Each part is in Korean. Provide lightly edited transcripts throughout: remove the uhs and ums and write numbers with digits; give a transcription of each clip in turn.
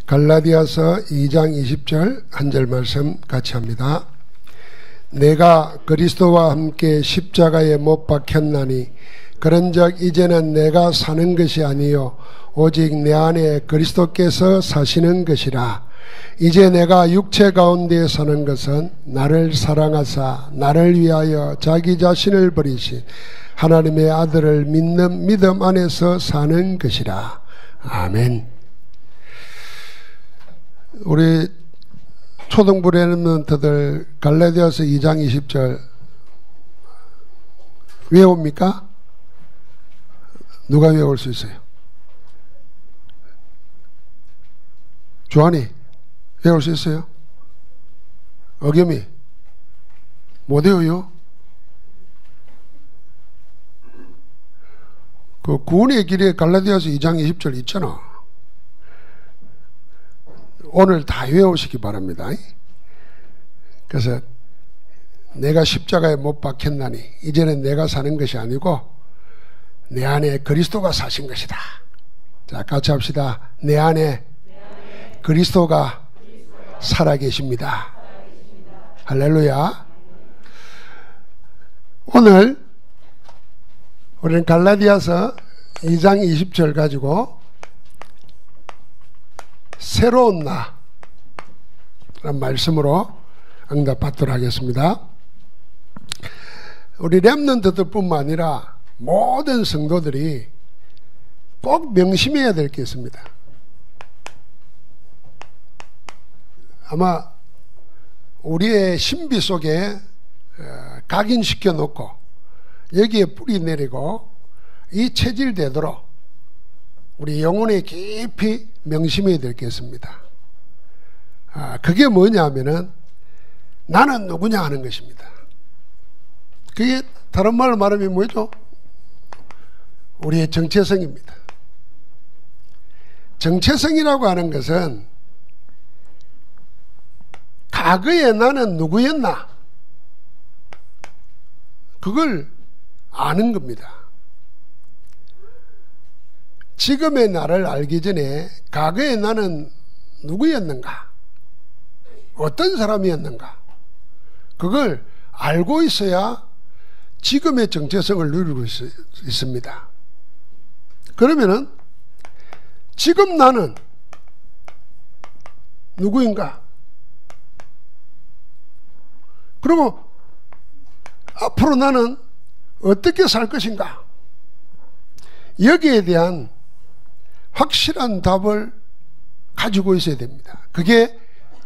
갈라디아서 2장 20절 한 절 말씀 같이 합니다. 내가 그리스도와 함께 십자가에 못 박혔나니 그런즉 이제는 내가 사는 것이 아니요 오직 내 안에 그리스도께서 사시는 것이라. 이제 내가 육체 가운데 사는 것은 나를 사랑하사 나를 위하여 자기 자신을 버리신 하나님의 아들을 믿는 믿음 안에서 사는 것이라. 아멘. 우리 초등부 렘넌트들 갈라디아서 2장 20절 외웁니까? 누가 외울 수 있어요? 조한이 외울 수 있어요? 어겸이 못 외워요? 그 구원의 길에 갈라디아서 2장 20절 있잖아. 오늘 다 외우시기 바랍니다. 그래서 내가 십자가에 못 박혔나니 이제는 내가 사는 것이 아니고 내 안에 그리스도가 사신 것이다. 자, 같이 합시다. 내 안에 그리스도가 살아계십니다. 할렐루야. 오늘 우리는 갈라디아서 2장 20절 가지고 새로운 나라는 말씀으로 응답받도록 하겠습니다. 우리 렘넌트들 뿐만 아니라 모든 성도들이 꼭 명심해야 될 게 있습니다. 아마 우리의 신비 속에 각인시켜 놓고 여기에 뿌리 내리고 이 체질되도록 우리 영혼에 깊이 명심해야 될 게 있습니다. 그게 뭐냐 하면은 나는 누구냐 하는 것입니다. 그게 다른 말로 말하면 뭐죠? 우리의 정체성입니다. 정체성이라고 하는 것은 과거에 나는 누구였나? 그걸 아는 겁니다. 지금의 나를 알기 전에 과거에 나는 누구였는가? 어떤 사람이었는가? 그걸 알고 있어야 지금의 정체성을 누리고 있습니다. 그러면은 지금 나는 누구인가? 그리고 앞으로 나는 어떻게 살 것인가? 여기에 대한 확실한 답을 가지고 있어야 됩니다. 그게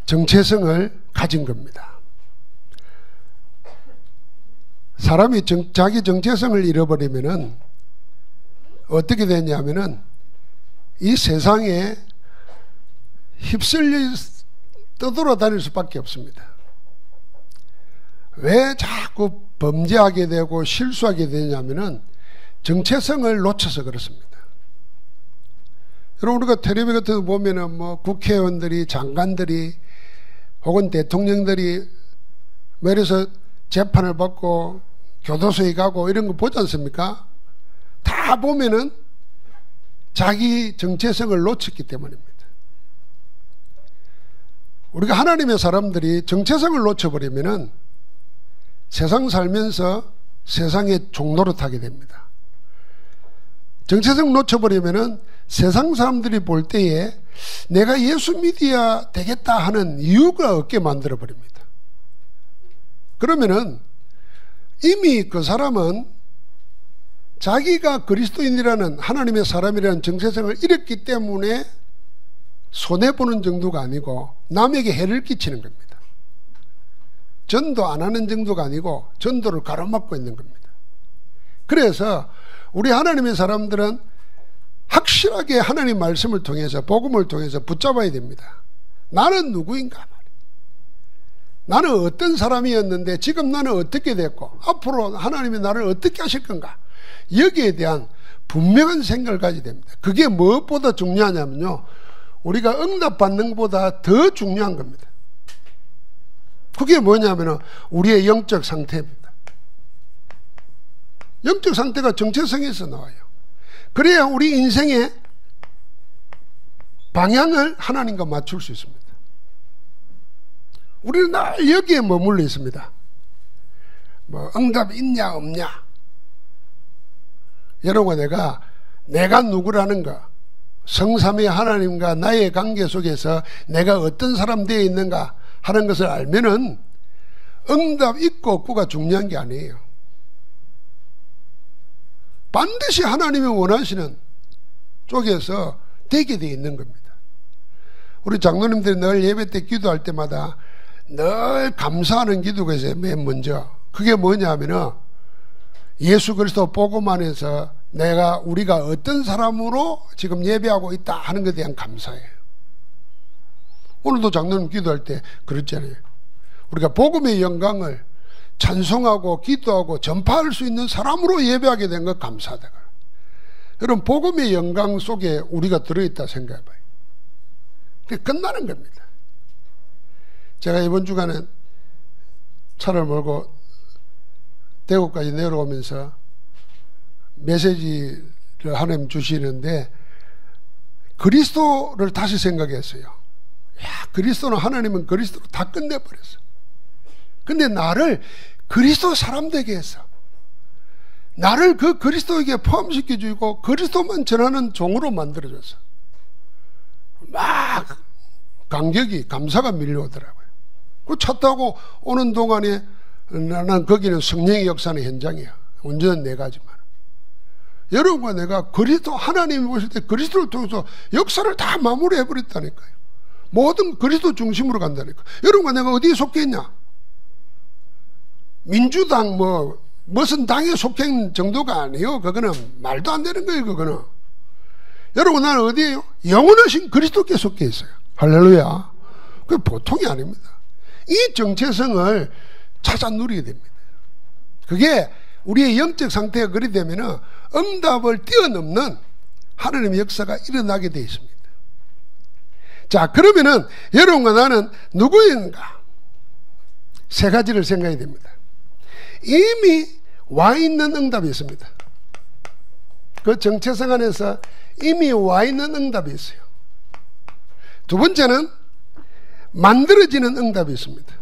정체성을 가진 겁니다. 사람이 자기 정체성을 잃어버리면은 어떻게 되냐면은 이 세상에 휩쓸려 떠돌아다닐 수밖에 없습니다. 왜 자꾸 범죄하게 되고 실수하게 되냐면은 정체성을 놓쳐서 그렇습니다. 여러분, 우리가 텔레비 같은 거 보면은 뭐 국회의원들이, 장관들이, 혹은 대통령들이 이래서 재판을 받고 교도소에 가고 이런 거 보지 않습니까? 다 보면은 자기 정체성을 놓쳤기 때문입니다. 우리가 하나님의 사람들이 정체성을 놓쳐버리면은 세상 살면서 세상의 종로를 타게 됩니다. 정체성 놓쳐버리면은 세상 사람들이 볼 때에 내가 예수 믿어야 되겠다 하는 이유가 없게 만들어버립니다. 그러면은 이미 그 사람은 자기가 그리스도인이라는 하나님의 사람이라는 정체성을 잃었기 때문에 손해보는 정도가 아니고 남에게 해를 끼치는 겁니다. 전도 안 하는 정도가 아니고 전도를 가로막고 있는 겁니다. 그래서 우리 하나님의 사람들은 확실하게 하나님 말씀을 통해서 복음을 통해서 붙잡아야 됩니다. 나는 누구인가 말이에요. 나는 어떤 사람이었는데 지금 나는 어떻게 됐고 앞으로 하나님이 나를 어떻게 하실 건가? 여기에 대한 분명한 생각을 가져야 됩니다. 그게 무엇보다 중요하냐면요, 우리가 응답받는 것보다 더 중요한 겁니다. 그게 뭐냐면 우리의 영적 상태입니다. 영적 상태가 정체성에서 나와요. 그래야 우리 인생에 방향을 하나님과 맞출 수 있습니다. 우리는 늘 여기에 머물러 있습니다. 뭐 응답이 있냐 없냐. 여러분, 내가 누구라는 거, 성삼위 하나님과 나의 관계 속에서 내가 어떤 사람 되어 있는가 하는 것을 알면은 응답 있고 없고가 중요한 게 아니에요. 반드시 하나님이 원하시는 쪽에서 되게 되어 있는 겁니다. 우리 장로님들이 늘 예배 때 기도할 때마다 늘 감사하는 기도가 있어요. 맨 먼저 그게 뭐냐 하면은 예수 그리스도 복음 안에서 우리가 어떤 사람으로 지금 예배하고 있다 하는 것에 대한 감사예요. 오늘도 장로님 기도할 때 그랬잖아요. 우리가 복음의 영광을 찬송하고 기도하고 전파할 수 있는 사람으로 예배하게 된 것 감사하다. 여러분, 복음의 영광 속에 우리가 들어있다 생각해봐요. 그게 끝나는 겁니다. 제가 이번 주간에 차를 몰고 대구까지 내려오면서 메시지를 하나님 주시는데 그리스도를 다시 생각했어요. 그리스도는 하나님은 그리스도로 다 끝내버렸어. 근데 나를 그리스도 사람 되게 했어. 나를 그 그리스도에게 포함시켜주고 그리스도만 전하는 종으로 만들어줬어. 막 감사가 밀려오더라고요. 그 차 타고 오는 동안에 난 거기는 성령의 역사는 현장이야. 운전은 내가 하지만. 여러분과 내가 그리스도, 하나님이 보실 때 그리스도를 통해서 역사를 다 마무리해버렸다니까요. 모든 그리스도 중심으로 간다니까. 여러분과 내가 어디에 속해 있냐? 민주당 무슨 당에 속해 있는 정도가 아니에요. 그거는 말도 안 되는 거예요. 그거는. 여러분, 나는 어디에요? 영원하신 그리스도께 속해 있어요. 할렐루야. 그게 보통이 아닙니다. 이 정체성을 찾아 누리게 됩니다. 그게 우리의 영적 상태가 그리 되면은 응답을 뛰어넘는 하나님의 역사가 일어나게 되어 있습니다. 자, 그러면은 여러분과 나는 누구인가? 세 가지를 생각해야 됩니다. 이미 와 있는 응답이 있습니다. 그 정체성 안에서 이미 와 있는 응답이 있어요. 두 번째는 만들어지는 응답이 있습니다.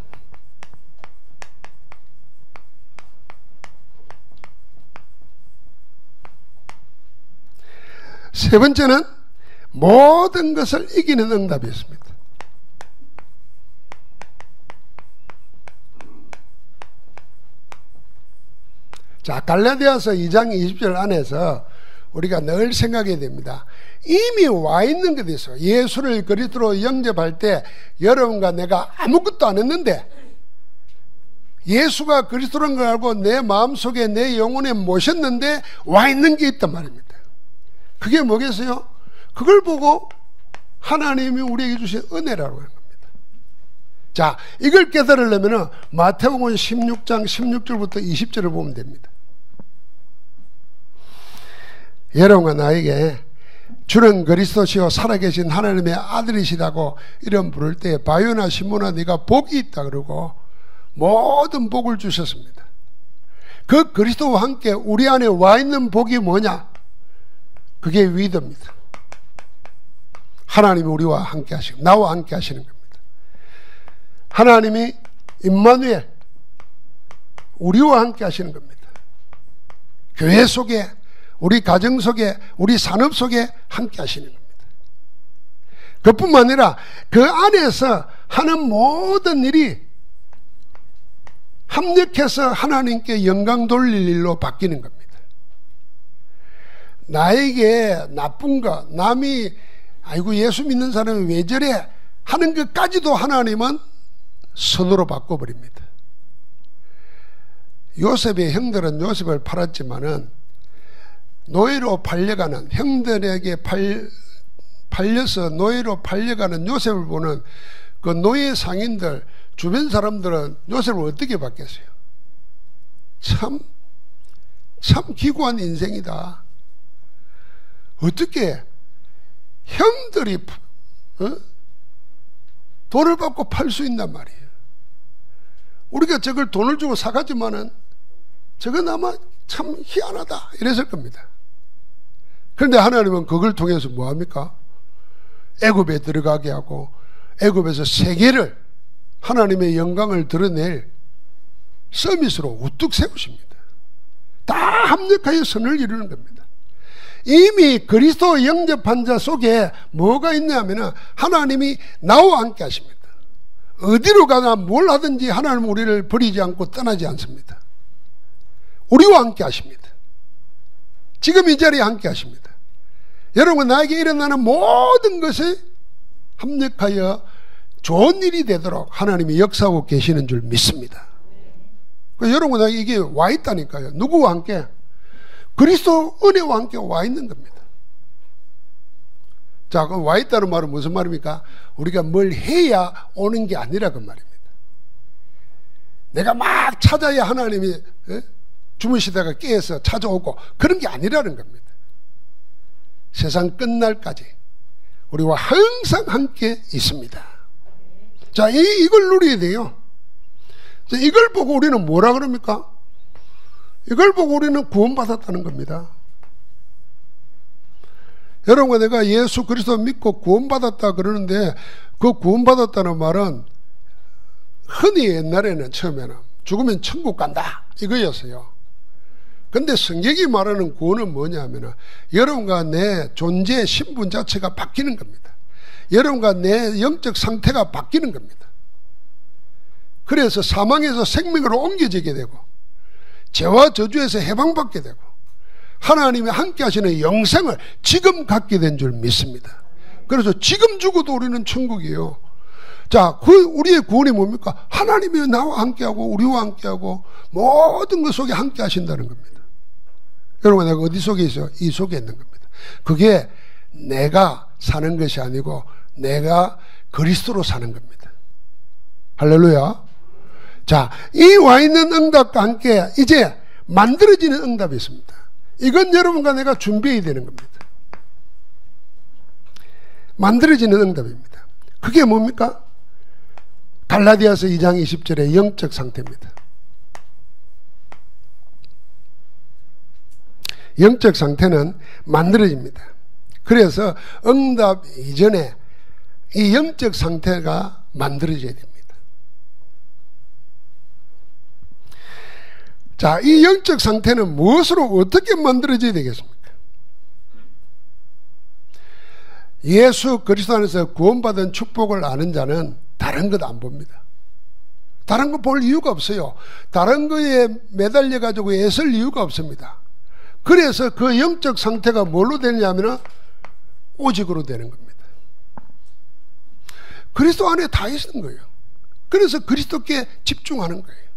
세 번째는 모든 것을 이기는 응답이 있습니다. 자, 갈라디아서 2장 20절 안에서 우리가 늘 생각해야 됩니다. 이미 와 있는 것이 있어요. 예수를 그리스도로 영접할 때 여러분과 내가 아무것도 안 했는데 예수가 그리스도라는 걸 알고 내 마음속에 내 영혼에 모셨는데 와 있는 게 있단 말입니다. 그게 뭐겠어요? 그걸 보고 하나님이 우리에게 주신 은혜라고 하는 겁니다. 자, 이걸 깨달으려면 마태복음 16장 16절부터 20절을 보면 됩니다. 여러분과 나에게 주는 그리스도시요 살아계신 하나님의 아들이시라고 이름 부를 때 바요나 시몬아 네가 복이 있다 그러고 모든 복을 주셨습니다. 그 그리스도와 함께 우리 안에 와 있는 복이 뭐냐? 그게 위드입니다. 하나님이 우리와 함께 하시고 나와 함께 하시는 겁니다. 하나님이 임마누엘 우리와 함께 하시는 겁니다. 교회 속에 우리 가정 속에 우리 산업 속에 함께 하시는 겁니다. 그뿐만 아니라 그 안에서 하는 모든 일이 합력해서 하나님께 영광 돌릴 일로 바뀌는 겁니다. 나에게 나쁜 거, 남이 아이고 예수 믿는 사람이 왜 저래 하는 것까지도 하나님은 선으로 바꿔버립니다. 요셉의 형들은 요셉을 팔았지만은 노예로 팔려가는 형들에게 팔려서 노예로 팔려가는 요셉을 보는 그 노예 상인들 주변 사람들은 요셉을 어떻게 봤겠어요? 참 기구한 인생이다. 어떻게 형들이 돈을 받고 팔 수 있단 말이에요. 우리가 저걸 돈을 주고 사가지만은 저건 아마 참 희한하다 이랬을 겁니다. 그런데 하나님은 그걸 통해서 뭐합니까? 애굽에 들어가게 하고 애굽에서 세계를 하나님의 영광을 드러낼 서밋으로 우뚝 세우십니다. 다 합력하여 선을 이루는 겁니다. 이미 그리스도 영접한 자 속에 뭐가 있냐면 하나님이 나와 함께 하십니다. 어디로 가나 뭘 하든지 하나님은 우리를 버리지 않고 떠나지 않습니다. 우리와 함께 하십니다. 지금 이 자리에 함께 하십니다. 여러분, 나에게 일어나는 모든 것이 합력하여 좋은 일이 되도록 하나님이 역사하고 계시는 줄 믿습니다. 여러분, 나에게 이게 와 있다니까요. 누구와 함께? 그리스도 은혜와 함께 와 있는 겁니다. 자, 그럼 와 있다는 말은 무슨 말입니까? 우리가 뭘 해야 오는 게 아니라 그 말입니다. 내가 막 찾아야 하나님이 주무시다가 깨어서 찾아오고 그런 게 아니라는 겁니다. 세상 끝날까지 우리와 항상 함께 있습니다. 자, 이걸 누려야 돼요. 자, 이걸 보고 우리는 뭐라 그럽니까? 이걸 보고 우리는 구원받았다는 겁니다. 여러분, 내가 예수 그리스도 믿고 구원받았다 그러는데 그 구원받았다는 말은 흔히 옛날에는 처음에는 죽으면 천국 간다 이거였어요. 근데 성경이 말하는 구원은 뭐냐면 여러분과 내 존재의 신분 자체가 바뀌는 겁니다. 여러분과 내 영적 상태가 바뀌는 겁니다. 그래서 사망에서 생명으로 옮겨지게 되고 죄와 저주에서 해방받게 되고 하나님이 함께 하시는 영생을 지금 갖게 된 줄 믿습니다. 그래서 지금 죽어도 우리는 천국이에요. 자, 우리의 구원이 뭡니까? 하나님이 나와 함께하고 우리와 함께하고 모든 것 속에 함께 하신다는 겁니다. 여러분, 내가 어디 속에 있어요? 이 속에 있는 겁니다. 그게 내가 사는 것이 아니고 내가 그리스도로 사는 겁니다. 할렐루야. 자, 이 와 있는 응답과 함께 이제 만들어지는 응답이 있습니다. 이건 여러분과 내가 준비해야 되는 겁니다. 만들어지는 응답입니다. 그게 뭡니까? 갈라디아서 2장 20절의 영적 상태입니다. 영적 상태는 만들어집니다. 그래서 응답 이전에 이 영적 상태가 만들어져야 됩니다. 자, 이 영적 상태는 무엇으로 어떻게 만들어져야 되겠습니까? 예수 그리스도 안에서 구원받은 축복을 아는 자는 다른 것 안 봅니다. 다른 거 볼 이유가 없어요. 다른 거에 매달려 가지고 애쓸 이유가 없습니다. 그래서 그 영적 상태가 뭘로 되느냐면 오직으로 되는 겁니다. 그리스도 안에 다 있는 거예요. 그래서 그리스도께 집중하는 거예요.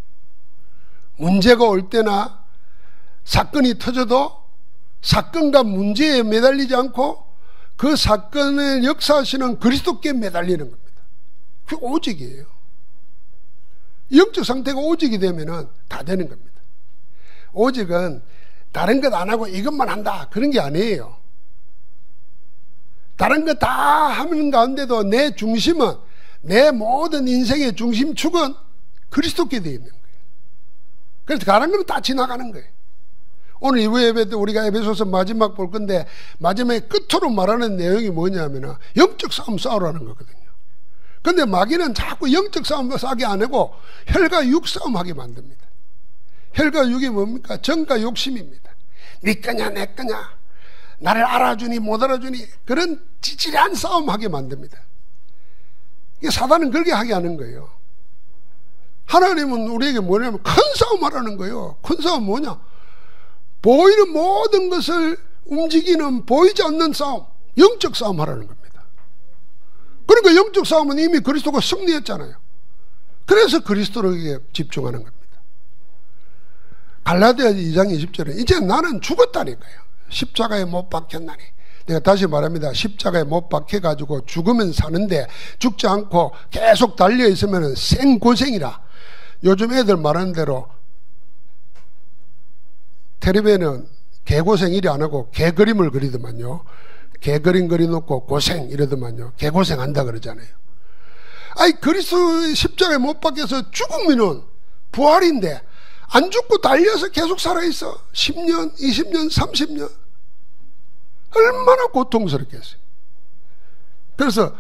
문제가 올 때나 사건이 터져도 사건과 문제에 매달리지 않고 그 사건을 역사하시는 그리스도께 매달리는 겁니다. 그게 오직이에요. 영적 상태가 오직이 되면 다 되는 겁니다. 오직은 다른 것 안 하고 이것만 한다 그런 게 아니에요. 다른 거 다 하는 가운데도 내 중심은, 내 모든 인생의 중심축은 그리스도께 되어 있는 거예요. 그래서 다른 건 다 지나가는 거예요. 오늘 2부 예배 때 우리가 에베소서 마지막 볼 건데 마지막에 끝으로 말하는 내용이 뭐냐면 영적 싸움 싸우라는 거거든요. 근데 마귀는 자꾸 영적 싸움 싸게 안 하고 혈과 육 싸움 하게 만듭니다. 혈과 육이 뭡니까? 정과 욕심입니다. 네 거냐 내 거냐, 나를 알아주니 못 알아주니, 그런 지질한 싸움 하게 만듭니다. 이게 사단은 그렇게 하게 하는 거예요. 하나님은 우리에게 뭐냐면 큰 싸움 하라는 거예요. 큰 싸움 뭐냐? 보이는 모든 것을 움직이는 보이지 않는 싸움, 영적 싸움 하라는 겁니다. 그러니까 영적 싸움은 이미 그리스도가 승리했잖아요. 그래서 그리스도에게 집중하는 겁니다. 갈라디아 2장 20절에 이제 나는 죽었다니까요. 십자가에 못 박혔나니. 내가 다시 말합니다. 십자가에 못 박혀가지고 죽으면 사는데 죽지 않고 계속 달려있으면 생고생이라. 요즘 애들 말하는 대로 텔레비에는 개고생 이리 안 하고 개그림을 그리더만요. 개그림 그려놓고 고생 이러더만요. 개고생 한다 그러잖아요. 아니, 그리스도 십자가에 못 박혀서 죽으면은 부활인데 안 죽고 달려서 계속 살아있어. 10년, 20년, 30년. 얼마나 고통스럽겠어요. 그래서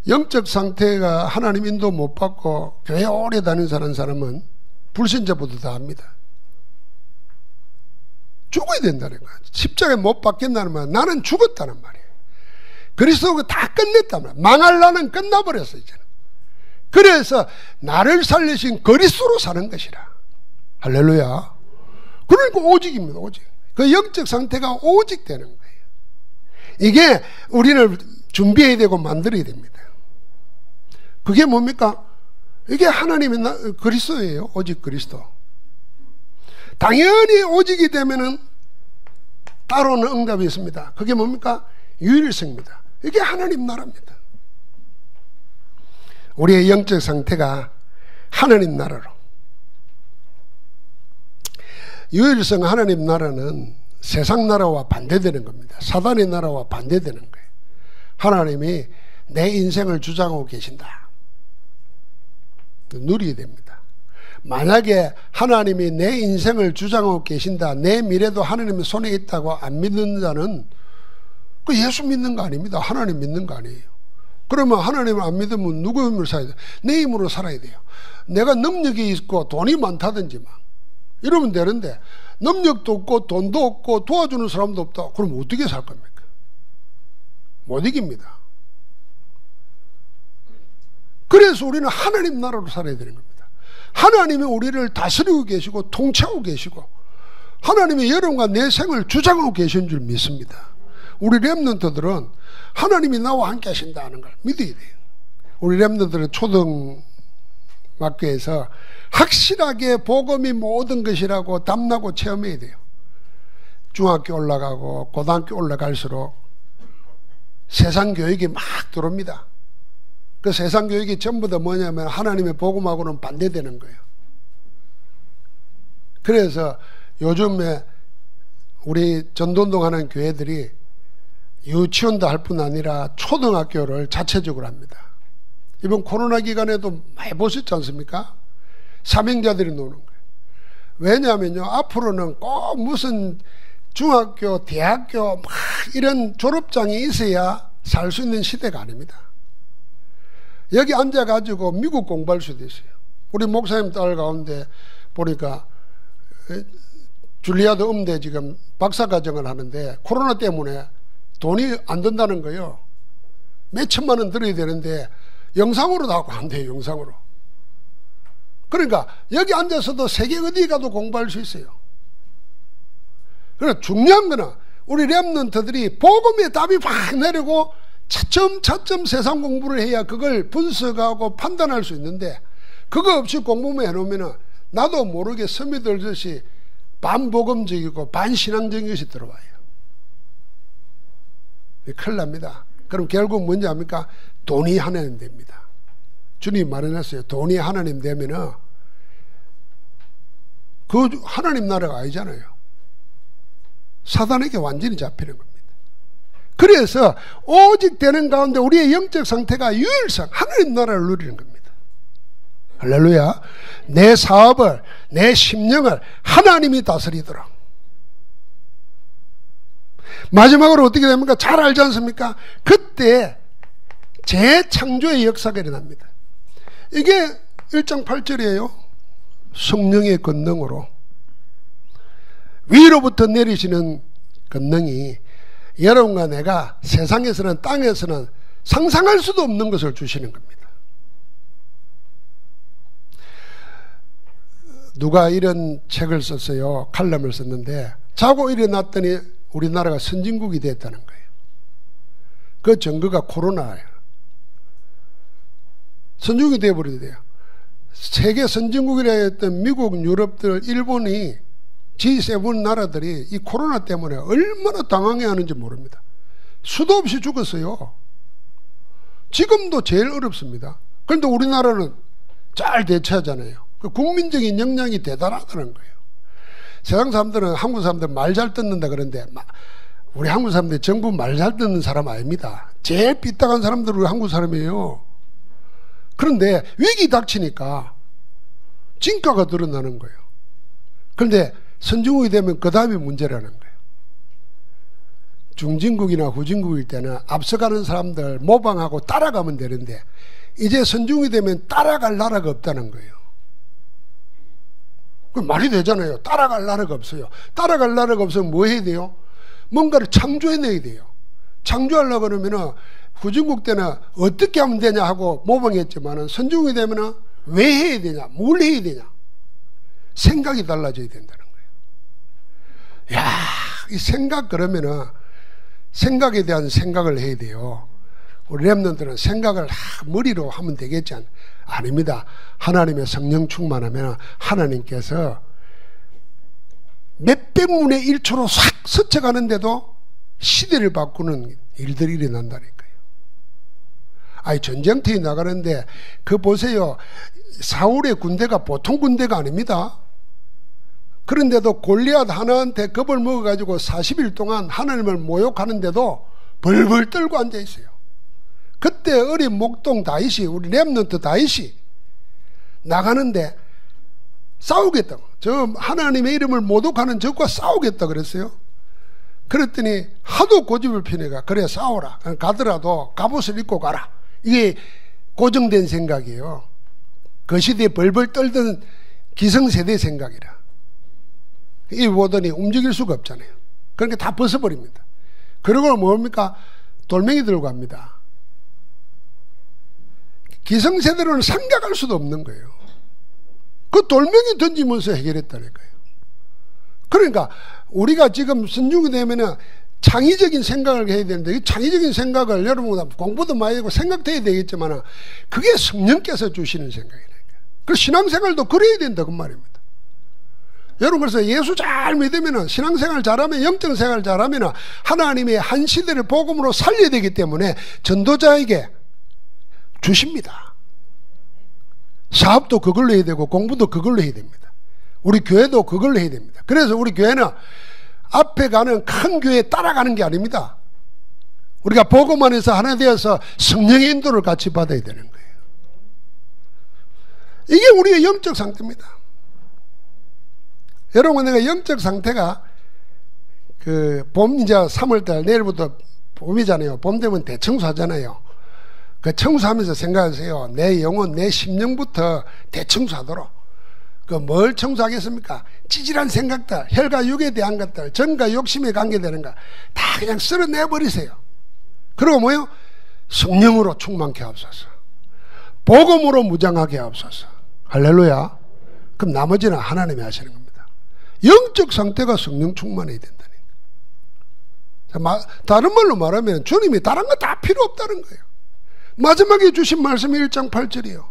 영적 상태가 하나님 인도 못 받고 교회 오래 다니는 사람은 불신자보다 다 합니다. 죽어야 된다는 거야. 십자가에 못 박겠다는 말, 나는 죽었다는 말이에요. 그리스도가 다 끝냈단 말이에요. 망할 나는 끝나버렸어 이제는. 그래서 나를 살리신 그리스도로 사는 것이라. 할렐루야. 그러니까 오직입니다. 오직. 그 영적 상태가 오직 되는 거예요. 이게 우리를 준비해야 되고 만들어야 됩니다. 그게 뭡니까? 이게 하나님의 그리스도예요. 오직 그리스도. 당연히 오직이 되면은 따로는 응답이 있습니다. 그게 뭡니까? 유일성입니다. 이게 하나님 나라입니다. 우리의 영적 상태가 하나님 나라로. 유일성 하나님 나라는 세상 나라와 반대되는 겁니다. 사단의 나라와 반대되는 거예요. 하나님이 내 인생을 주장하고 계신다. 누리게 됩니다. 만약에 하나님이 내 인생을 주장하고 계신다, 내 미래도 하나님의 손에 있다고 안 믿는 자는 그 예수 믿는 거 아닙니다. 하나님 믿는 거 아니에요. 그러면 하나님을 안 믿으면 누구 힘으로 살아야 돼요? 내 힘으로 살아야 돼요. 내가 능력이 있고 돈이 많다든지 막 이러면 되는데 능력도 없고 돈도 없고 도와주는 사람도 없다. 그럼 어떻게 살 겁니까? 못 이깁니다. 그래서 우리는 하나님 나라로 살아야 되는 겁니다. 하나님이 우리를 다스리고 계시고 통치하고 계시고 하나님이 여러분과 내 생을 주장하고 계신 줄 믿습니다. 우리 렘넌트들은 하나님이 나와 함께 하신다는 걸 믿어야 돼요. 우리 렘넌트들은 초등학교에서 확실하게 복음이 모든 것이라고 담나고 체험해야 돼요. 중학교 올라가고 고등학교 올라갈수록 세상 교육이 막 들어옵니다. 그 세상 교육이 전부 다 뭐냐면 하나님의 복음하고는 반대되는 거예요. 그래서 요즘에 우리 전도운동하는 교회들이 유치원도 할 뿐 아니라 초등학교를 자체적으로 합니다. 이번 코로나 기간에도 많이 보셨지 않습니까? 사명자들이 노는 거예요. 왜냐하면요, 앞으로는 꼭 무슨 중학교, 대학교 막 이런 졸업장이 있어야 살 수 있는 시대가 아닙니다. 여기 앉아가지고 미국 공부할 수도 있어요. 우리 목사님 딸 가운데 보니까 줄리아드 음대 지금 박사과정을 하는데 코로나 때문에 돈이 안 든다는 거예요. 몇 천만 원 들어야 되는데 영상으로도 하고 안 돼요. 영상으로. 그러니까 여기 앉아서도 세계 어디 가도 공부할 수 있어요. 그러나 중요한 거는 우리 렘넌트들이 복음의 답이 확 내리고 차츰 세상 공부를 해야 그걸 분석하고 판단할 수 있는데 그거 없이 공부만 해놓으면 나도 모르게 스며들듯이 반복음적이고 반신앙적인 것이 들어와요. 큰일 납니다. 그럼 결국 뭔지 압니까? 돈이 하나님 됩니다. 주님 말해놨어요. 돈이 하나님 되면은 그 하나님 나라가 아니잖아요. 사단에게 완전히 잡히는 겁니다. 그래서 오직 되는 가운데 우리의 영적 상태가 유일성 하나님 나라를 누리는 겁니다. 할렐루야. 내 사업을, 내 심령을 하나님이 다스리도록. 마지막으로 어떻게 됩니까? 잘 알지 않습니까? 그때 재창조의 역사가 일어납니다. 이게 1장 8절이에요. 성령의 권능으로 위로부터 내리시는 권능이 여러분과 내가 세상에서는 땅에서는 상상할 수도 없는 것을 주시는 겁니다. 누가 이런 책을 썼어요. 칼럼을 썼는데 자고 일어났더니 우리나라가 선진국이 됐다는 거예요. 그 증거가 코로나예요. 선진국이 되어버려야 돼요. 세계 선진국이라 했던 미국, 유럽들, 일본이 G7 나라들이 이 코로나 때문에 얼마나 당황해하는지 모릅니다. 수도 없이 죽었어요. 지금도 제일 어렵습니다. 그런데 우리나라는 잘 대처하잖아요. 그 국민적인 역량이 대단하다는 거예요. 세상 사람들은 한국 사람들 말 잘 듣는다 그러는데 우리 한국 사람들 전부 말 잘 듣는 사람 아닙니다. 제일 삐딱한 사람들은 우리 한국 사람이에요. 그런데 위기 닥치니까 진가가 드러나는 거예요. 그런데 선진국이 되면 그 다음이 문제라는 거예요. 중진국이나 후진국일 때는 앞서가는 사람들 모방하고 따라가면 되는데 이제 선중이 되면 따라갈 나라가 없다는 거예요. 그 말이 되잖아요. 따라갈 나라가 없어요. 따라갈 나라가 없으면 뭐 해야 돼요? 뭔가를 창조해내야 돼요. 창조하려고 그러면은 후진국 때는 어떻게 하면 되냐 하고 모방했지만은 선중이 되면은 왜 해야 되냐? 뭘 해야 되냐? 생각이 달라져야 된다는 거예요. 야, 이 생각 그러면은 생각에 대한 생각을 해야 돼요. 우리 렘넌트는 생각을 머리로 하면 되겠지 아닙니다. 하나님의 성령 충만하면 하나님께서 몇백분의 1초로 싹 스쳐가는데도 시대를 바꾸는 일들이 일어난다니까요. 아니 전쟁터에 나가는데 그 보세요. 사울의 군대가 보통 군대가 아닙니다. 그런데도 골리앗 하나한테 겁을 먹어가지고 40일 동안 하나님을 모욕하는데도 벌벌 떨고 앉아있어요. 그때 어린 목동 다윗이, 우리 렘넌트 다윗이 나가는데 싸우겠다. 저 하나님의 이름을 모독하는 적과 싸우겠다 그랬어요. 그랬더니 하도 고집을 피니까 그래 싸워라. 가더라도 갑옷을 입고 가라. 이게 고정된 생각이에요. 그 시대에 벌벌 떨던 기성세대 생각이라. 이 보더니 움직일 수가 없잖아요. 그러니까 다 벗어버립니다. 그러고 뭡니까? 돌멩이 들고 갑니다. 기성세대로는 생각할 수도 없는 거예요. 그 돌멩이 던지면서 해결했다니까요. 그러니까 우리가 지금 선중이 되면은 창의적인 생각을 해야 되는데 이 창의적인 생각을 여러분 공부도 많이 하고 생각도 해야 되겠지만 그게 성령께서 주시는 생각이니까. 그 신앙생활도 그래야 된다 그 말입니다. 여러분 그래서 예수 잘 믿으면 신앙생활 잘하면 영적생활 잘하면 하나님의 한 시대를 복음으로 살려야 되기 때문에 전도자에게 주십니다. 사업도 그걸로 해야 되고 공부도 그걸로 해야 됩니다. 우리 교회도 그걸로 해야 됩니다. 그래서 우리 교회는 앞에 가는 큰 교회에 따라가는 게 아닙니다. 우리가 복음 안에서 하나 되어서 성령의 인도를 같이 받아야 되는 거예요. 이게 우리의 영적 상태입니다. 여러분 내가 영적 상태가 그 봄 이제 3월달 내일부터 봄이잖아요. 봄 되면 대청소하잖아요. 그 청소하면서 생각하세요. 내 영혼, 내 심령부터 대청소하도록. 그 뭘 청소하겠습니까? 찌질한 생각들, 혈과 육에 대한 것들, 정과 욕심에 관계되는 거 다 그냥 쓸어내버리세요. 그리고 뭐요? 성령으로 충만케 하옵소서. 복음으로 무장하게 하옵소서. 할렐루야. 그럼 나머지는 하나님이 하시는 겁니다. 영적 상태가 성령 충만해야 된다니까. 다른 말로 말하면 주님이 다른 거 다 필요 없다는 거예요. 마지막에 주신 말씀이 1장 8절이에요.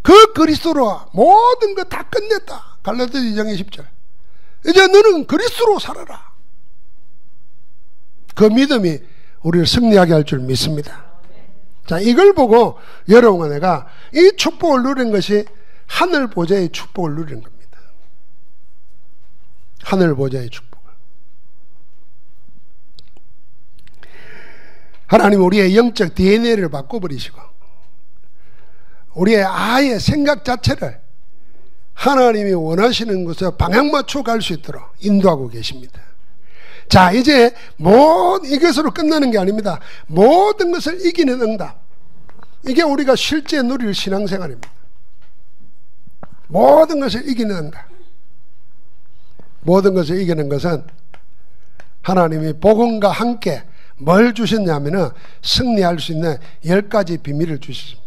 그 그리스도로 모든 거 다 끝냈다. 갈라디아 2장 20절. 이제 너는 그리스도로 살아라. 그 믿음이 우리를 승리하게 할 줄 믿습니다. 자, 이걸 보고 여러분과 내가 이 축복을 누린 것이 하늘 보좌의 축복을 누리는 겁니다. 하늘 보좌의 축복. 하나님 우리의 영적 DNA를 바꿔버리시고 우리의 아예 생각 자체를 하나님이 원하시는 곳에 방향 맞춰 갈 수 있도록 인도하고 계십니다. 자, 이제 이것으로 끝나는 게 아닙니다. 모든 것을 이기는 응답. 이게 우리가 실제 누릴 신앙생활입니다. 모든 것을 이기는 응답. 모든 것을 이기는 것은 하나님이 복음과 함께 뭘 주셨냐면은 승리할 수 있는 10가지 비밀을 주셨습니다.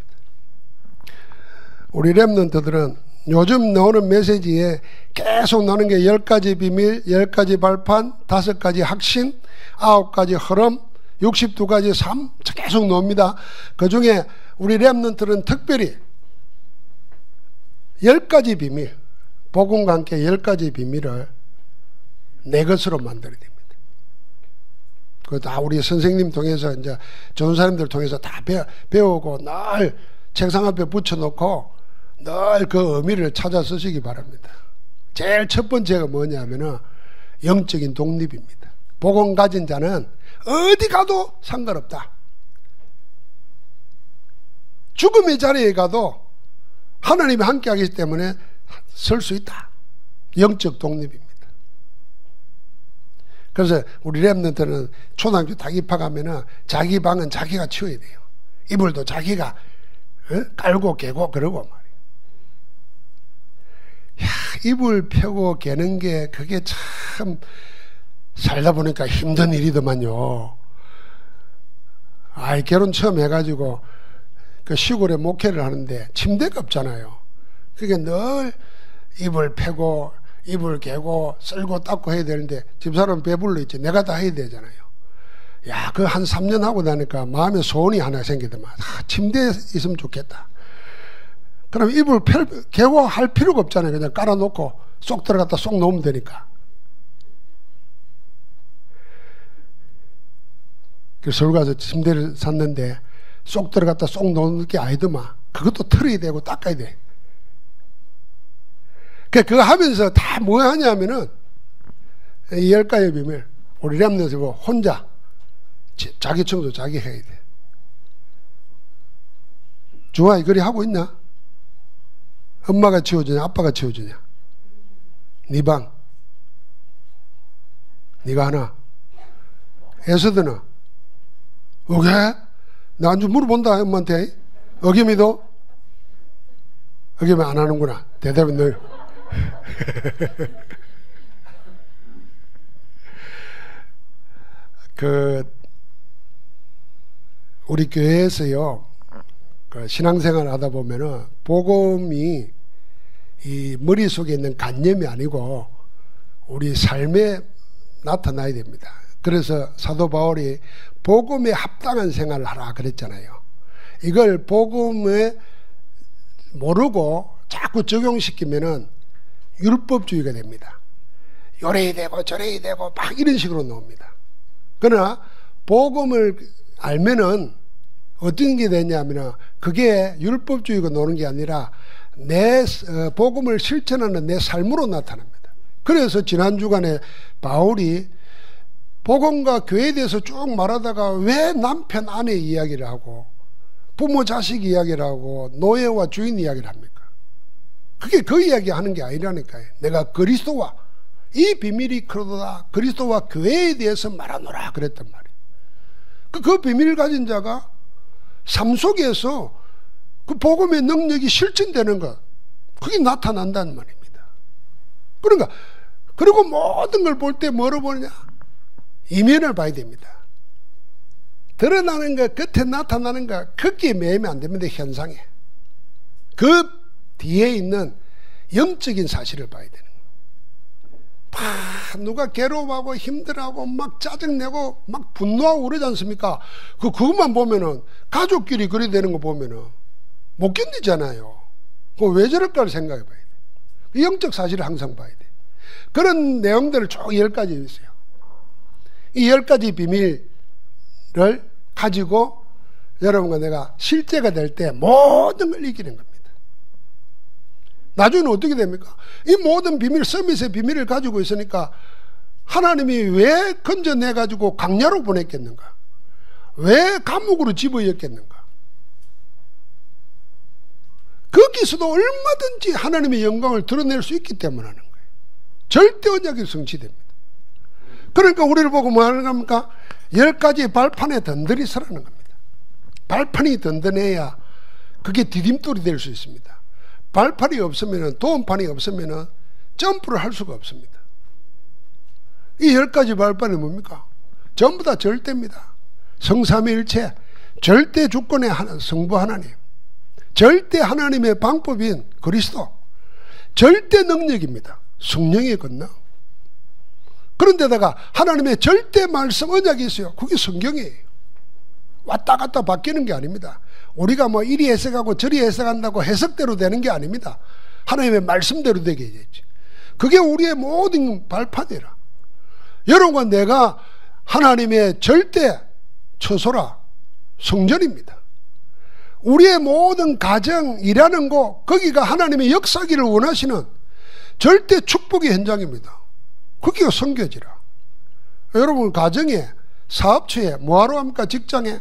우리 렘넌트들은 요즘 나오는 메시지에 계속 나오는 게 10가지 비밀, 10가지 발판, 5가지 확신, 9가지 흐름, 62가지 삶 계속 나옵니다. 그 중에 우리 렘넌트는 특별히 10가지 비밀, 복음과 함께 10가지 비밀을 내 것으로 만들어야 됩니다. 그 다 우리 선생님 통해서 이제 좋은 사람들 통해서 다 배우고 늘 책상 앞에 붙여놓고 늘 그 의미를 찾아 쓰시기 바랍니다. 제일 첫 번째가 뭐냐면은 영적인 독립입니다. 복음 가진 자는 어디 가도 상관없다. 죽음의 자리에 가도 하나님이 함께 하기 때문에 설 수 있다. 영적 독립입니다. 그래서 우리 랩런트는 초등학교 딱 입학하면은 자기 방은 자기가 치워야 돼요. 이불도 자기가 깔고 개고 그러고 말이에요. 야, 이불 펴고 개는 게 그게 참 살다 보니까 힘든 일이더만요. 아이, 결혼 처음 해가지고 그 시골에 목회를 하는데 침대가 없잖아요. 그게 늘 이불 펴고 이불 개고 쓸고 닦고 해야 되는데 집사람 배불러 있지. 내가 다 해야 되잖아요. 야, 그 한 3년 하고 나니까 마음에 소원이 하나 생기더만. 침대에 있으면 좋겠다. 그럼 이불 개고 할 필요가 없잖아요. 그냥 깔아놓고 쏙 들어갔다 쏙 놓으면 되니까. 그래서 서울 가서 침대를 샀는데 쏙 들어갔다 쏙 놓는 게 아니더만. 그것도 털어야 되고 닦아야 돼. 그거 하면서 다 뭐 하냐면은 이 열가의 비밀. 우리 랩런트에서 뭐 혼자 자기 청소 자기 해야 돼. 주아 이거리 하고 있나? 엄마가 치워주냐 아빠가 치워주냐? 네 방 네가 하나. 에스더는 오케이? 나 안 좀 물어본다 엄마한테. 어겸이도? 어겸이 안 하는구나. 대답은 너. 우리 교회에서요, 신앙생활 하다 보면은 복음이 이 머릿속에 있는 관념이 아니고 우리 삶에 나타나야 됩니다. 그래서 사도 바울이 복음에 합당한 생활을 하라 그랬잖아요. 이걸 복음에 모르고 자꾸 적용시키면은 율법주의가 됩니다. 요래야 되고 저래야 되고 막 이런 식으로 나옵니다. 그러나 복음을 알면은 어떤 게 되냐면은 그게 율법주의가 노는 게 아니라 내 복음을 실천하는 내 삶으로 나타납니다. 그래서 지난 주간에 바울이 복음과 교회에 대해서 쭉 말하다가 왜 남편 아내 이야기를 하고 부모 자식 이야기를 하고 노예와 주인 이야기를 합니까? 그게 그 이야기 하는 게 아니라니까요. 내가 그리스도와 이 비밀이 크로다 그리스도와 교회에 대해서 말하노라 그랬단 말이에요. 그 비밀을 가진 자가 삶 속에서 그 복음의 능력이 실천되는 것, 그게 나타난다는 말입니다. 그러니까 그리고 모든 걸 볼 때 뭐로 보느냐? 이면을 봐야 됩니다. 드러나는 것, 겉에 나타나는 것, 거기에 매이면 안 됩니다. 현상에. 그 뒤에 있는 영적인 사실을 봐야 되는 거예요. 누가 괴로워하고 힘들어하고 막 짜증내고 막 분노하고 그러지 않습니까? 그것만 보면은 가족끼리 그리 되는 거 보면은 못 견디잖아요. 그거 왜 저럴까를 생각해 봐야 돼. 영적 사실을 항상 봐야 돼. 그런 내용들을 쭉 10가지 있어요. 이 10가지 비밀을 가지고 여러분과 내가 실제가 될 때 모든 걸 이기는 겁니다. 나중에는 어떻게 됩니까? 이 모든 비밀, 서밋의 비밀을 가지고 있으니까 하나님이 왜 건져내가지고 강야로 보냈겠는가? 왜 감옥으로 집어였겠는가? 거기서도 얼마든지 하나님의 영광을 드러낼 수 있기 때문에 하는 거예요. 절대 언약이 성취됩니다. 그러니까 우리를 보고 뭐 하는 겁니까? 10가지 발판에 든든히 서라는 겁니다. 발판이 든든해야 그게 디딤돌이 될 수 있습니다. 발판이 없으면, 도움판이 없으면 점프를 할 수가 없습니다. 이 10가지 발판이 뭡니까? 전부 다 절대입니다. 성삼위일체, 절대 주권의 성부 하나님, 절대 하나님의 방법인 그리스도, 절대 능력입니다. 성령의 권능. 그런데다가 하나님의 절대 말씀 언약이 있어요. 그게 성경이에요. 왔다 갔다 바뀌는 게 아닙니다. 우리가 뭐 이리 해석하고 저리 해석한다고 해석대로 되는 게 아닙니다. 하나님의 말씀대로 되게 해야지. 그게 우리의 모든 발판이라. 여러분과 내가 하나님의 절대 처소라, 성전입니다. 우리의 모든 가정, 일하는 곳, 거기가 하나님의 역사기를 원하시는 절대 축복의 현장입니다. 거기가 선교지라. 여러분 가정에, 사업처에 뭐하러 합니까? 직장에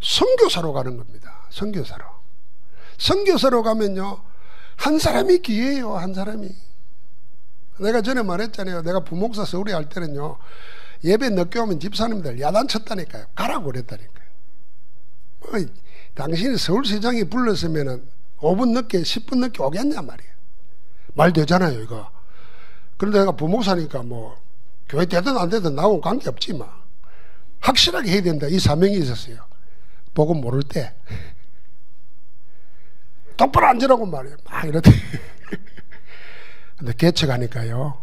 선교사로 가는 겁니다. 선교사로. 선교사로 가면요, 한 사람이 기회예요. 한 사람이. 내가 전에 말했잖아요. 내가 부목사 서울에 할 때는요, 예배 늦게 오면 집사님들 야단쳤다니까요. 가라고 그랬다니까요. 뭐, 당신이 서울시장이 불렀으면 5분 늦게 10분 늦게 오겠냐 말이에요. 말 되잖아요 이거. 그런데 내가 부목사니까 뭐 교회 되든 안 되든 나하고 관계없지 뭐. 확실하게 해야 된다 이 사명이 있었어요. 보고 모를 때 똑바로 앉으라고 말이에요. 막 이러더니 근데 개척하니까요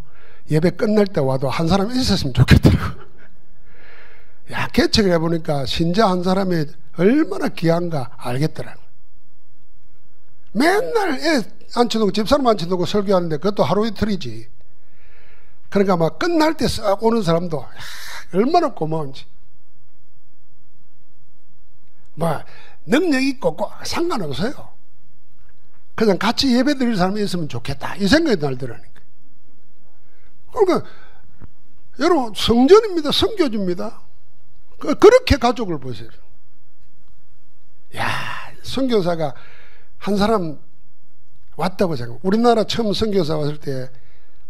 예배 끝날 때 와도 한 사람 있었으면 좋겠더라고. 야, 개척을 해보니까 신자 한 사람이 얼마나 귀한가 알겠더라고. 맨날 애 앉혀두고 집사람 앉혀두고 설교하는데 그것도 하루 이틀이지. 그러니까 막 끝날 때 싹 오는 사람도 야, 얼마나 고마운지. 뭐 능력 있고 상관없어요. 그냥 같이 예배 드릴 사람이 있으면 좋겠다 이 생각이 날더라니까. 그러니까 여러분 성전입니다. 성교주입니다. 그렇게 가족을 보세요. 야, 선교사가 한 사람 왔다고 생각. 우리나라 처음 선교사 왔을 때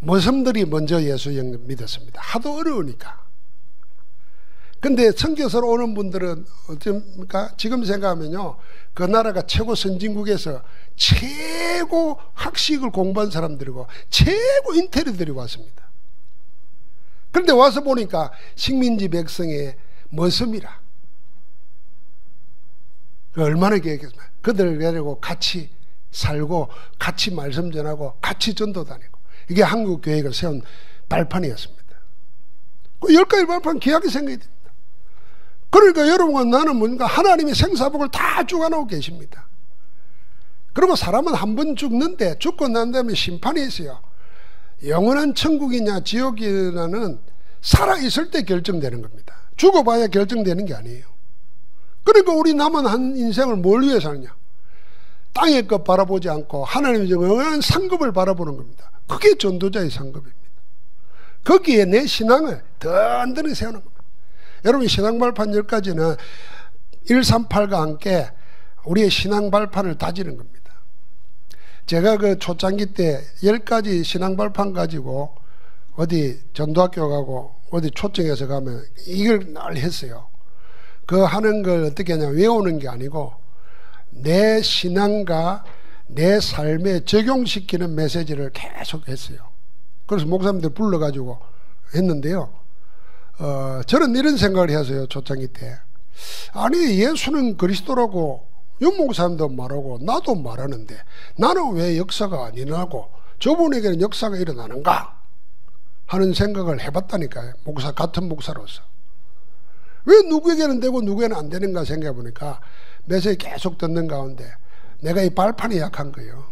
머슴들이 먼저 예수 믿었습니다. 하도 어려우니까. 근데 선교사로 오는 분들은 어떻습니까? 지금 생각하면요, 그 나라가 최고 선진국에서 최고 학식을 공부한 사람들이고 최고 인텔리들이 왔습니다. 그런데 와서 보니까 식민지 백성의 머슴이라. 얼마나 계획했습니까? 그들 데리고 같이 살고 같이 말씀 전하고 같이 전도 다니고. 이게 한국 교회가 세운 발판이었습니다. 그 10가지 발판 귀하게 생각이 됩니다. 그러니까 여러분과 나는 뭔가 하나님이 생사복을 다 주관하고 계십니다. 그리고 사람은 한 번 죽는데 죽고 난 다음에 심판이 있어요. 영원한 천국이냐 지옥이냐는 살아있을 때 결정되는 겁니다. 죽어봐야 결정되는 게 아니에요. 그러니까 우리 남은 한 인생을 뭘 위해 사느냐? 땅의 것 바라보지 않고 하나님의 영원한 상급을 바라보는 겁니다. 그게 전도자의 상급입니다. 거기에 내 신앙을 든든히 세우는 겁니다. 여러분 신앙 발판 10가지는 138과 함께 우리의 신앙 발판을 다지는 겁니다. 제가 그 초창기 때 10가지 신앙 발판 가지고 어디 전도학교 가고 어디 초청해서 가면 이걸 늘 했어요. 그 하는 걸 어떻게 하냐, 외우는 게 아니고 내 신앙과 내 삶에 적용시키는 메시지를 계속 했어요. 그래서 목사님들 불러가지고 했는데요. 저는 이런 생각을 했어요. 초창기 때. 아니 예수는 그리스도라고 윤목사님도 말하고 나도 말하는데 나는 왜 역사가 안 일어나고 저분에게는 역사가 일어나는가 하는 생각을 해봤다니까요. 목사, 같은 목사로서. 왜 누구에게는 되고 누구에게는 안 되는가 생각해 보니까 메시지 계속 듣는 가운데 내가 이 발판이 약한 거예요.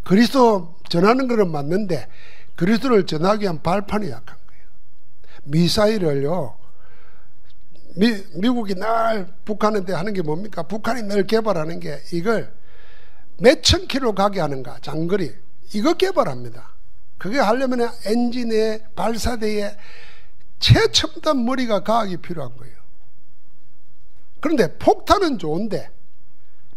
그리스도 전하는 것은 맞는데 그리스도를 전하기 위한 발판이 약한 거예요. 미사일을요, 미국이 늘 북한한테 하는 게 뭡니까? 북한이 늘 개발하는 게 이걸 몇천 킬로 가게 하는가, 장거리. 이거 개발합니다. 그게 하려면 엔진에, 발사대에 최첨단 머리가 과학이 필요한 거예요. 그런데 폭탄은 좋은데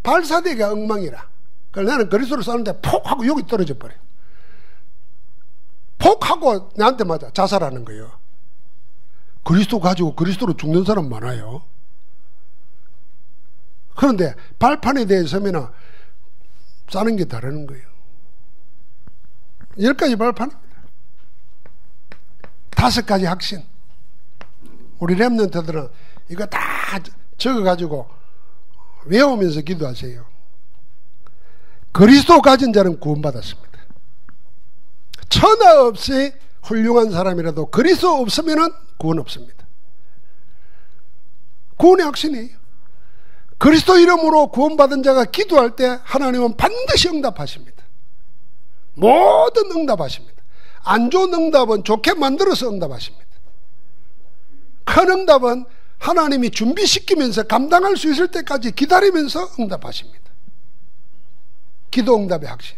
발사대가 엉망이라. 그래서 나는 그리스도를 쏘는데 폭 하고 여기 떨어져 버려요. 폭 하고 나한테 맞아 자살하는 거예요. 그리스도 가지고 그리스도로 죽는 사람 많아요. 그런데 발판에 대해서는 싸는 게 다르는 거예요. 10가지 발판입니다. 5가지 확신. 우리 렘넌트들은 이거 다 적어가지고 외우면서 기도하세요. 그리스도 가진 자는 구원받았습니다. 천하 없이 훌륭한 사람이라도 그리스도 없으면 구원 없습니다. 구원의 확신이에요. 그리스도 이름으로 구원받은 자가 기도할 때 하나님은 반드시 응답하십니다. 모든 응답하십니다. 안 좋은 응답은 좋게 만들어서 응답하십니다. 큰 응답은 하나님이 준비시키면서 감당할 수 있을 때까지 기다리면서 응답하십니다. 기도 응답의 확신.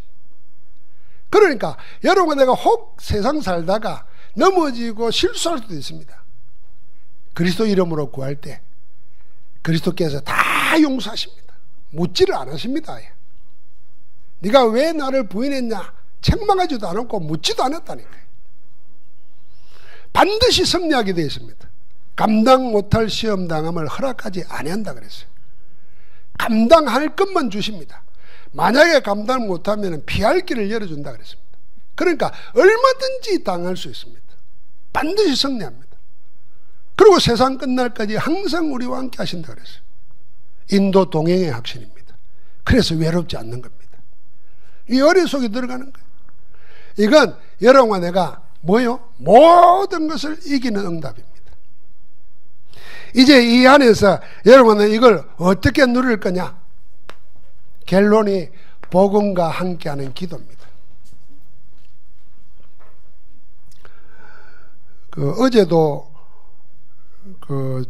그러니까 여러분, 내가 혹 세상 살다가 넘어지고 실수할 수도 있습니다. 그리스도 이름으로 구할 때 그리스도께서 다 용서하십니다. 묻지를 않으십니다. 네가 왜 나를 부인했냐 책망하지도 않았고 묻지도 않았다니까요. 반드시 승리하게 되어 있습니다. 감당 못할 시험 당함을 허락하지 아니한다 그랬어요. 감당할 것만 주십니다. 만약에 감당 못하면 피할 길을 열어준다 그랬습니다. 그러니까 얼마든지 당할 수 있습니다. 반드시 승리합니다. 그리고 세상 끝날까지 항상 우리와 함께 하신다 그랬어요. 인도 동행의 확신입니다. 그래서 외롭지 않는 겁니다. 이 어린 속에 들어가는 거예요. 이건 여러분과 내가 뭐요? 모든 것을 이기는 응답입니다. 이제 이 안에서 여러분은 이걸 어떻게 누릴 거냐? 결론이 복음과 함께하는 기도입니다. 어제도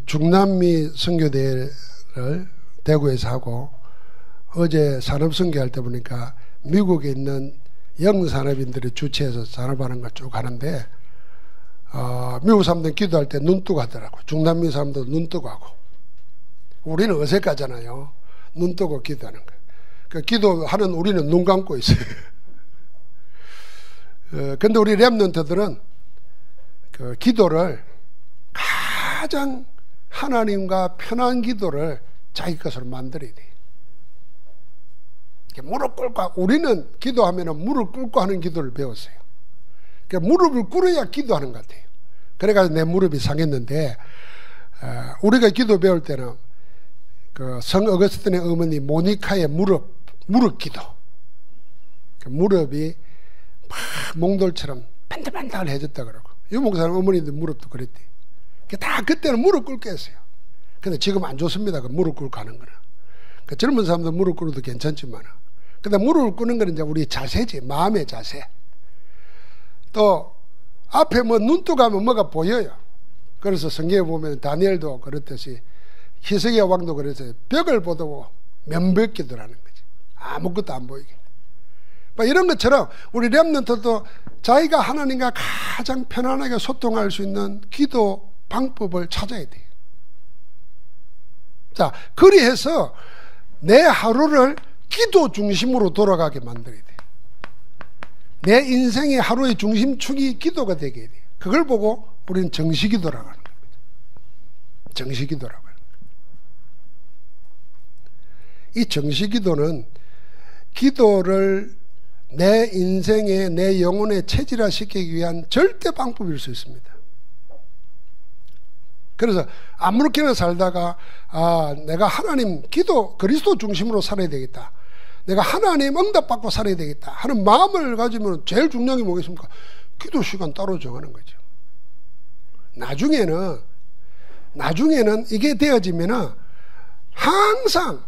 중남미 선교대회를 대구에서 하고, 어제 산업선교할 때 보니까 미국에 있는 영산업인들이 주최해서 산업하는 걸 쭉 하는데, 미국 사람들은 기도할 때 눈 뜨고 하더라고. 중남미 사람들도 눈 뜨고 하고. 우리는 어색하잖아요. 눈 뜨고 기도하는 거예요. 그러니까 기도하는 우리는 눈 감고 있어요. 근데 우리 렘넌트들은 그 기도를 가장 하나님과 편한 기도를 자기 것으로 만들어야 돼요. 무릎 꿇고, 우리는 기도하면 무릎 꿇고 하는 기도를 배웠어요. 그러니까 무릎을 꿇어야 기도하는 것 같아요. 그래가지고 내 무릎이 상했는데, 우리가 기도 배울 때는 그 성 어거스틴의 어머니 모니카의 무릎 기도. 무릎이 막 몽돌처럼 반들반들해졌다 그러고, 유목사님 어머니들 무릎도 그랬대요. 다 그때는 무릎 꿇게 했어요. 근데 지금 안 좋습니다. 그 무릎 꿇고 하는 거는. 그 젊은 사람들 무릎 꿇어도 괜찮지만, 근데 무릎을 꿇는 거는 이제 우리 자세지, 마음의 자세. 또 앞에 뭐 눈 뜨고 하면 뭐가 보여요. 그래서 성경에 보면 다니엘도 그렇듯이, 히스기야 왕도 그랬어요. 벽을 보고 면벽기도라는 거지. 아무것도 안 보이게. 이런 것처럼 우리 렘넌트도 자기가 하나님과 가장 편안하게 소통할 수 있는 기도 방법을 찾아야 돼요. 자, 그리해서 내 하루를 기도 중심으로 돌아가게 만들어야 돼요. 내 인생의 하루의 중심축이 기도가 되게 돼요. 그걸 보고 우리는 정시기도라고 하는 겁니다. 정시기도라고 하는 겁니다. 이 정시기도는 기도를 내 인생에, 내 영혼에 체질화시키기 위한 절대 방법일 수 있습니다. 그래서 아무렇게나 살다가 내가 하나님 기도 그리스도 중심으로 살아야 되겠다, 내가 하나님 응답받고 살아야 되겠다 하는 마음을 가지면 제일 중요한 게 뭐겠습니까? 기도 시간 따로 정하는 거죠. 나중에는 이게 되어지면은 항상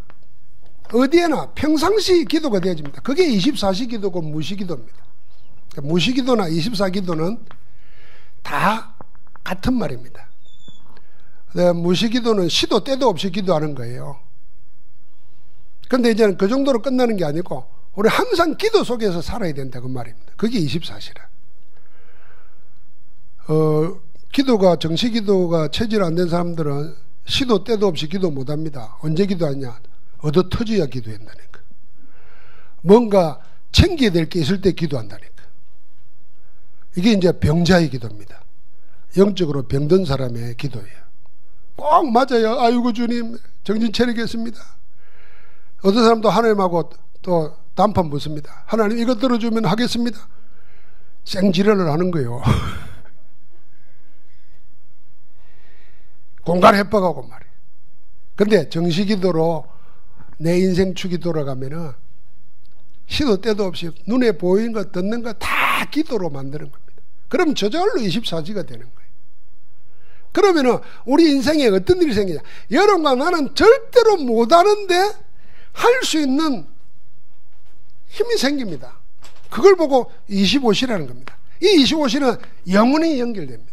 어디에나 평상시 기도가 되어집니다. 그게 24시 기도고 무시기도입니다. 무시기도나 24기도는 다 같은 말입니다. 무시기도는 시도 때도 없이 기도하는 거예요. 그런데 이제는 그 정도로 끝나는 게 아니고 우리 항상 기도 속에서 살아야 된다, 그 말입니다. 그게 24시라. 정시기도가 체질 안 된 사람들은 시도 때도 없이 기도 못 합니다. 언제 기도하냐? 얻어 터져야 기도한다니까. 뭔가 챙겨야 될 게 있을 때 기도한다니까. 이게 이제 병자의 기도입니다. 영적으로 병든 사람의 기도예요. 꼭 맞아요. 아이고 주님 정신 차리겠습니다. 어떤 사람도 하나님하고 또 단판 붙습니다. 하나님 이거 들어주면 하겠습니다. 생지랄을 하는 거예요. 공간 해박하고 말이에요. 근데 정시기도로 내 인생 축이 돌아가면은 시도 때도 없이 눈에 보이는 것, 듣는 것 다 기도로 만드는 겁니다. 그럼 저절로 24시가 되는 거예요. 그러면은 우리 인생에 어떤 일이 생기냐? 여러분과 나는 절대로 못하는데 할 수 있는 힘이 생깁니다. 그걸 보고 25시라는 겁니다. 이 25시는 영원히 연결됩니다.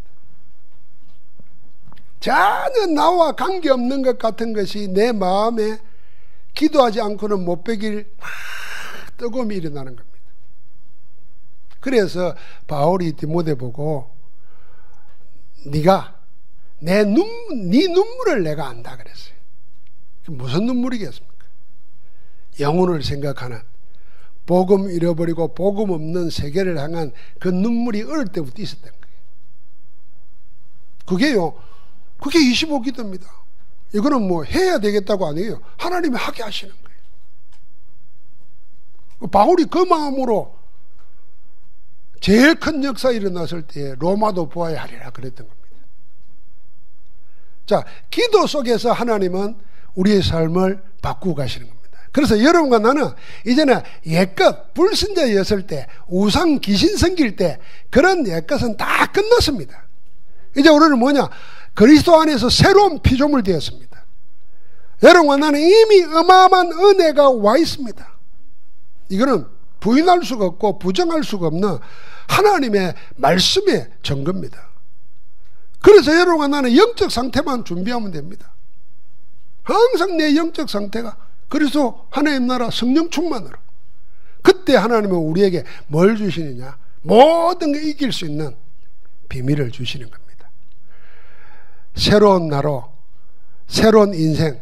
전혀 나와 관계없는 것 같은 것이 내 마음에 기도하지 않고는 못 베길 뜨거움이 일어나는 겁니다. 그래서 바울이 디모데 보고 네가 네 눈물을 내가 안다 그랬어요. 무슨 눈물이겠습니까? 영혼을 생각하는, 복음 잃어버리고 복음 없는 세계를 향한 그 눈물이 어릴 때부터 있었던 거예요. 그게 25기도입니다. 이거는 뭐 해야 되겠다고 아니에요. 하나님이 하게 하시는 거예요. 바울이 그 마음으로 제일 큰 역사 일어났을 때 로마도 보아야 하리라 그랬던 겁니다. 자, 기도 속에서 하나님은 우리의 삶을 바꾸고 가시는 겁니다. 그래서 여러분과 나는 이제는 옛것, 불신자였을 때, 우상 귀신 섬길 때 그런 옛것은 다 끝났습니다. 이제 우리는 뭐냐? 그리스도 안에서 새로운 피조물 되었습니다. 여러분과 나는 이미 어마어마한 은혜가 와 있습니다. 이거는 부인할 수가 없고 부정할 수가 없는 하나님의 말씀의 증거입니다. 그래서 여러분과 나는 영적 상태만 준비하면 됩니다. 항상 내 영적 상태가 그래서 하나님 나라 성령 충만으로, 그때 하나님은 우리에게 뭘 주시느냐? 모든 게 이길 수 있는 비밀을 주시는 겁니다. 새로운 나로 새로운 인생,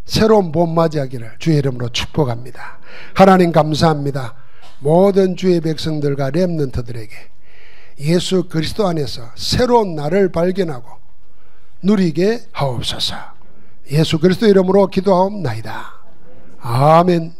새로운 봄 맞이하기를 주의 이름으로 축복합니다. 하나님 감사합니다. 모든 주의 백성들과 렘넌트들에게 예수 그리스도 안에서 새로운 나를 발견하고 누리게 하옵소서. 예수 그리스도 이름으로 기도하옵나이다. 아멘.